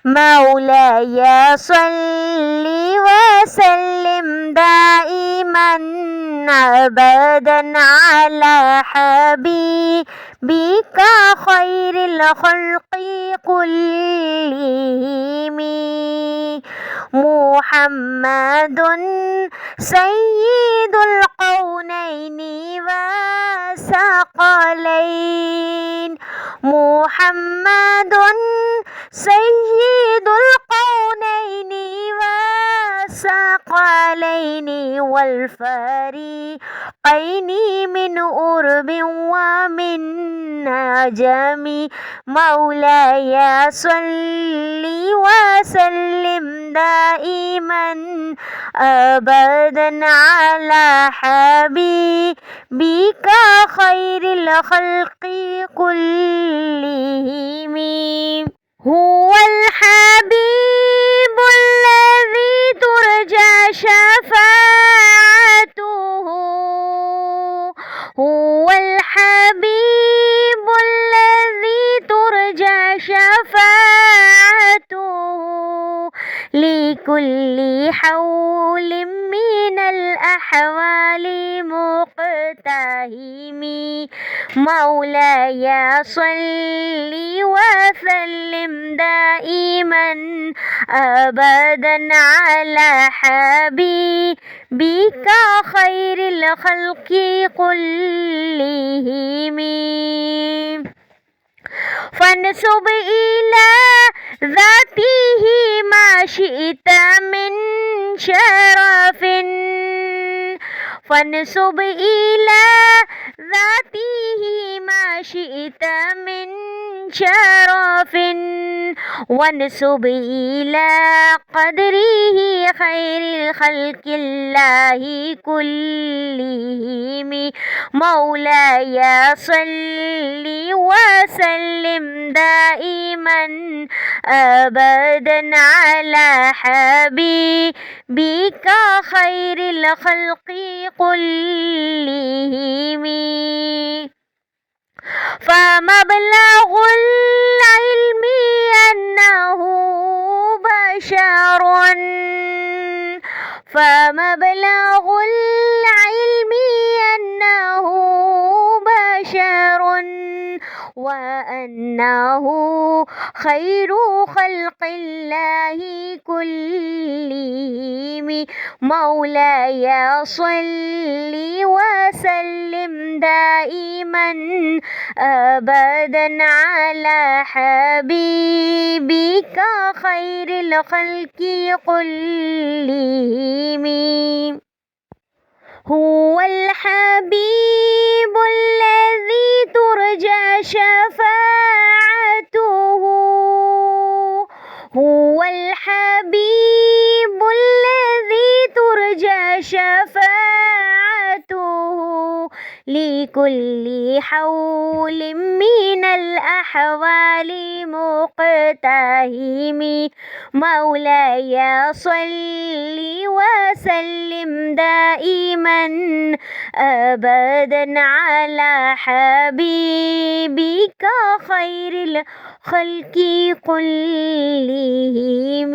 مولاي صل وسلم دائما أبدا على حبيبك خير الخلق كلهم محمد سيد الكونين والثقلين محمد سيد الكونين والثقلين والفريقين من قرب ومن عجم مولاي صل وسلم دائما أبدا على حبيبك خير الخلق كلهم هو الحبيب الذي ترجى شفاعته هو الحبيب الذي ترجى شفاعته لكل حول من الأحوال مقتهم مولاي صل وسلم دائما أبدا على حبيبك خير الخلق كلهم فانسب إلى ذاته ما شئت من شرف فانسب إلى ذاته ما شئت من شرف وانسب إلى قدره خير خلق الله كلهم مولاي صل وسلم دائما أبدا على حبيبك خير الخلق كلهم فمبلغ العلم أنه بشر فمبلغ العلم أنه بشر وأنه خير خلق الله كلهم مولاي صل وسلم دائما أبدا على حبيبك خير الخلق كلهم هو الحبيب الذي ترجى شفاعته هو الحبيب الذي ترجى شفاعته لكل حول من الأحوال مقتهم مولاي صل وسلم دائما أبدا على حبيبك خير الخلق كلهم